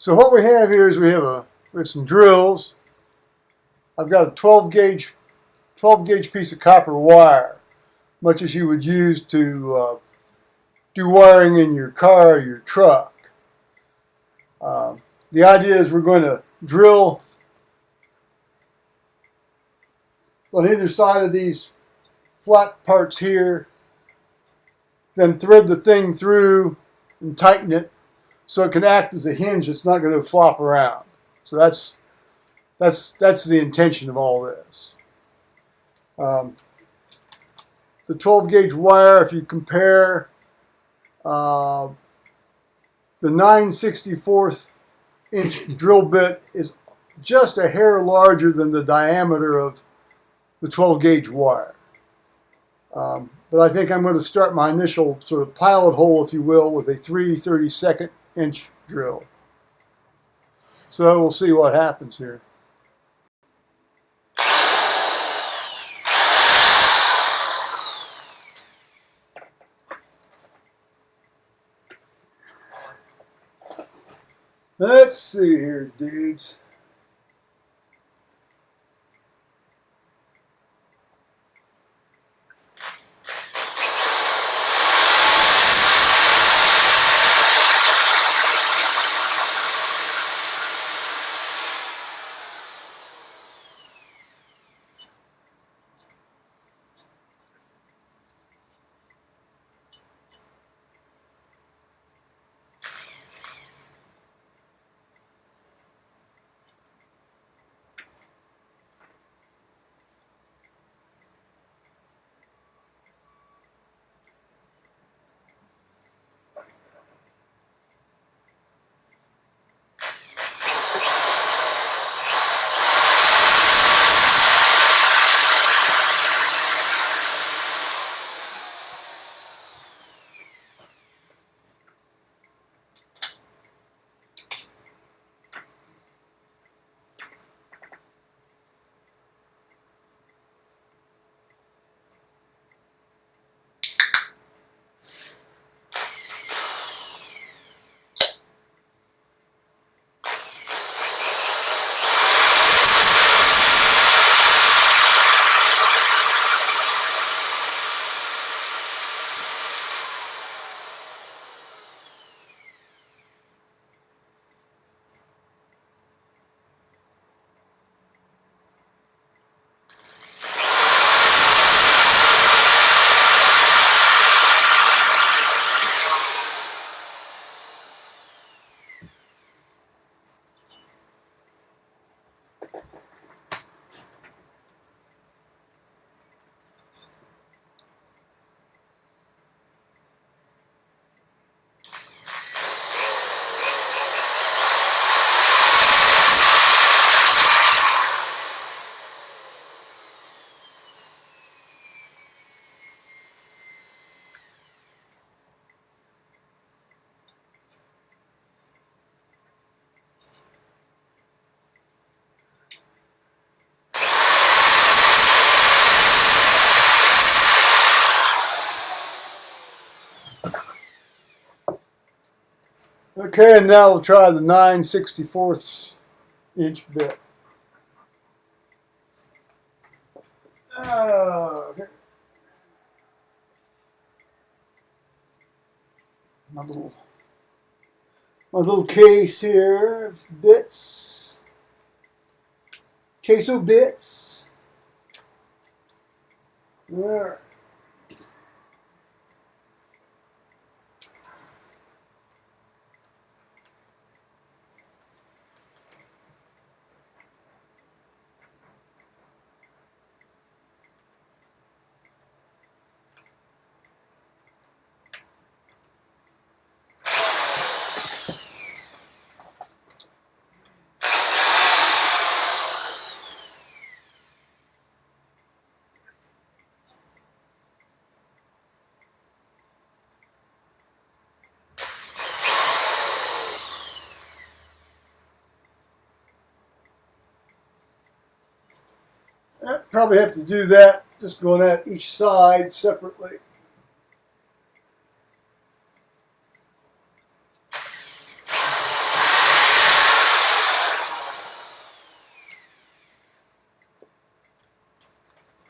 So what we have here is we have some drills. I've got a 12 gauge piece of copper wire, much as you would use to do wiring in your car or your truck. The idea is we're going to drill on either side of these flat parts here, then thread the thing through and tighten it so it can act as a hinge that's not going to flop around. So that's the intention of all this. The 12 gauge wire, if you compare the 9/64 inch drill bit, is just a hair larger than the diameter of the 12 gauge wire. But I think I'm going to start my initial sort of pilot hole, if you will, with a 3/32 inch drill. So we'll see what happens here. Let's see here, dudes. Okay, and now we'll try the 9/64 inch bit. Okay. My little case here of bits. Queso bits. There. Probably have to do that, just going at each side separately.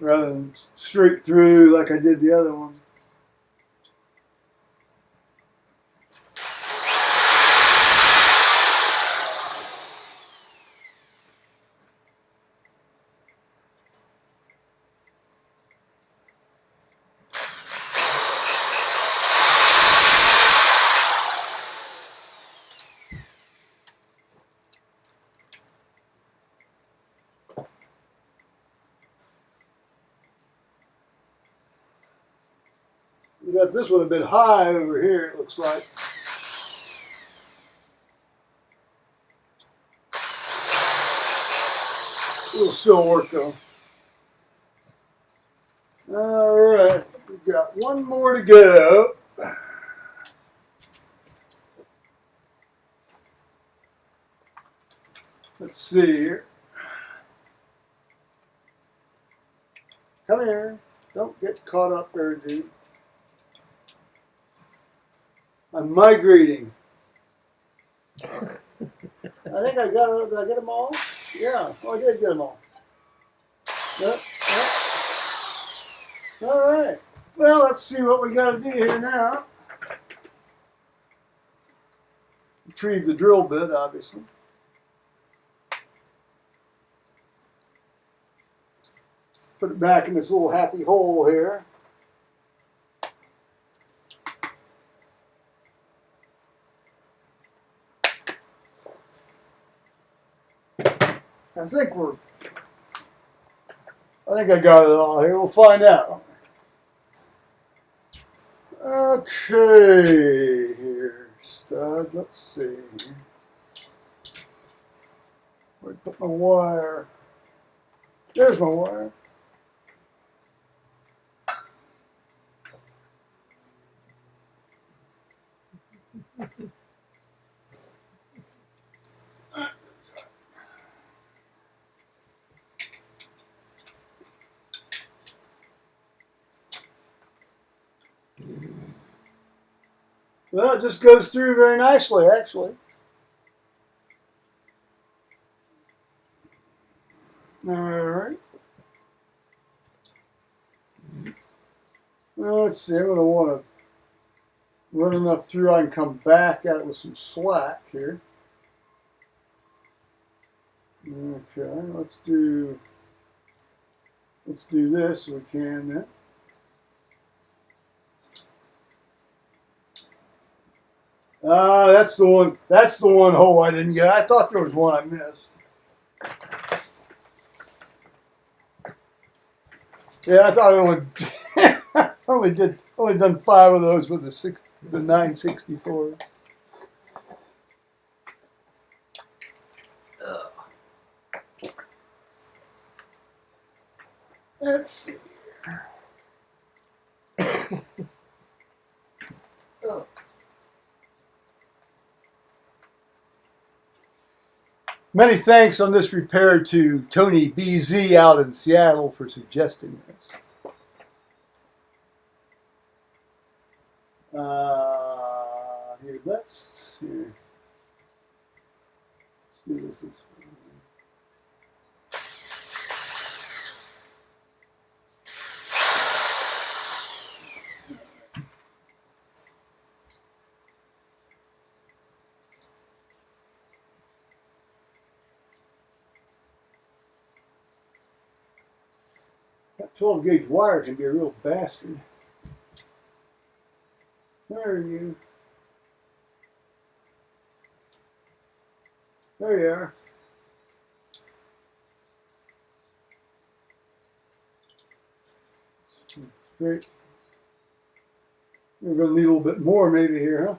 rather than straight through like I did the other one. We got this one a bit high over here, it looks like. It'll still work though. Alright, we've got one more to go. Let's see here. Come here. Don't get caught up there, dude. I'm migrating. I think I got it. Did I get them all? Yeah. Oh, I did get them all. Yep. All right. Well, let's see what we got to do here now. Retrieve the drill bit, obviously. Put it back in this little happy hole here. I think I got it all here. We'll find out. Okay, here, stud. Let's see. Where'd I put my wire? There's my wire. Well, it just goes through very nicely, actually. All right. Well, let's see. I'm going to want to run enough through I can come back at it with some slack here. Okay, let's do this if we can then. That's the one. That's the one hole I didn't get. I thought there was one I missed. Yeah, I thought I only done 5 of those with the 964. Let's see. Oh. Many thanks on this repair to Tony BZ out in Seattle for suggesting this. Here, let's do this. That 12 gauge wire can be a real bastard. Where are you? There you are. Great. We're going to need a little bit more maybe here, huh?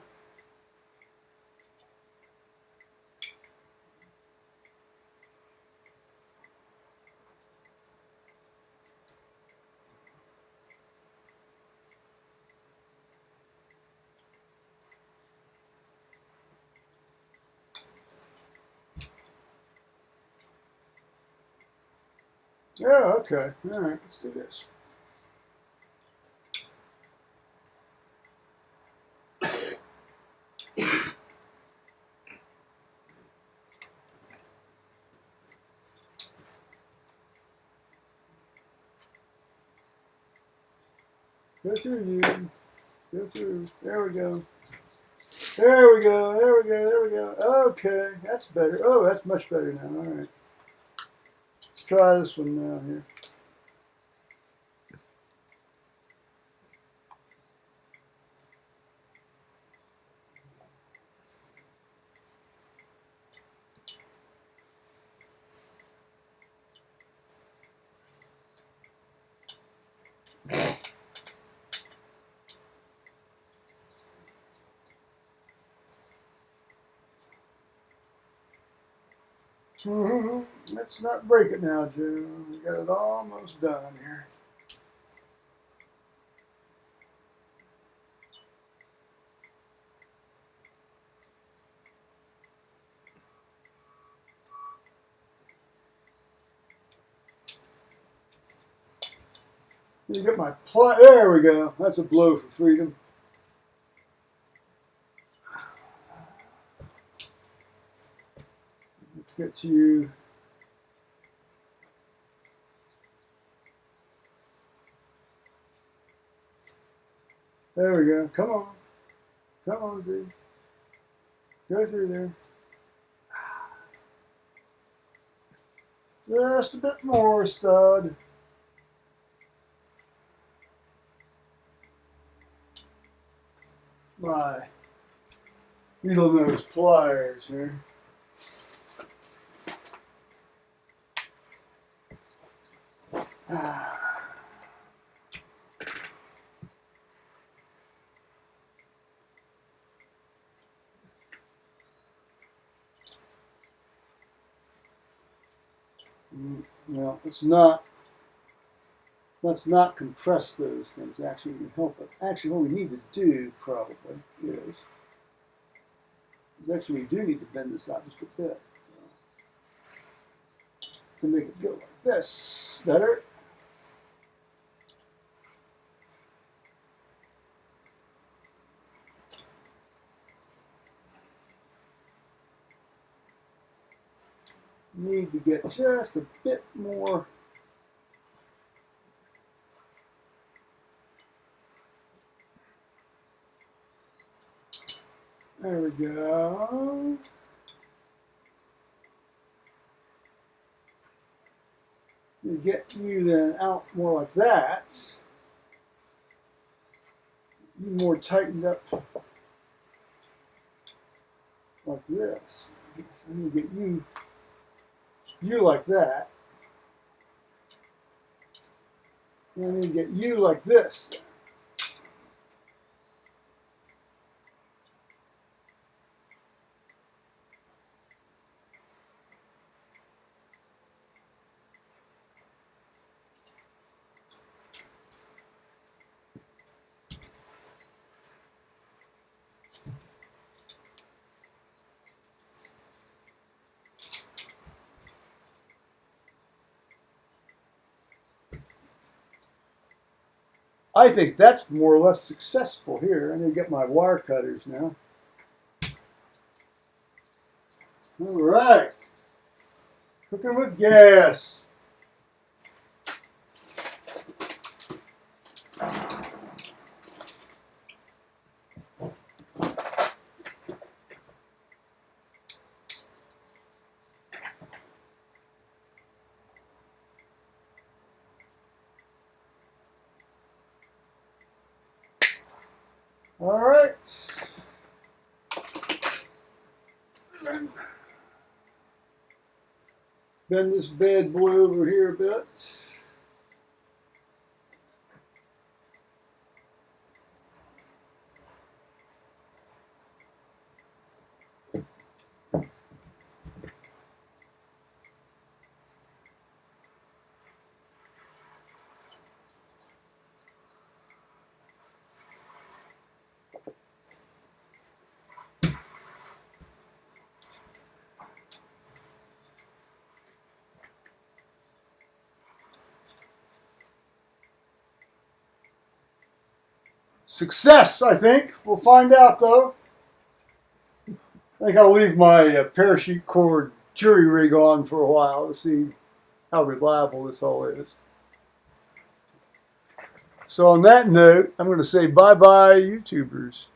Yeah, okay. All right, let's do this. Go through you. Go through. There we go. There we go. There we go. There we go. Okay, that's better. Oh, that's much better now. All right. Let's try this one now here. Let's not break it now, Joe. We got it almost done here. You get my plug. There we go. That's a blow for freedom. Let's get you. There we go. Come on. Come on, dude. Go through there. Just a bit more, stud. My needle nose pliers here. No, let's not compress those things. Actually, we can help it. Actually, what we need to do probably is actually we do need to bend this out just a bit to make it go like this. Better. Need to get just a bit more. There we go. You get you then out more like that. You more tightened up like this. I need to get you like that. And I need to get you like this. I think that's more or less successful here. I need to get my wire cutters now. All right. Cooking with gas. All right. Bend this bad boy over here a bit. Success, I think. We'll find out, though. I think I'll leave my parachute cord jury rig on for a while to see how reliable this all is. So on that note, I'm going to say bye-bye, YouTubers.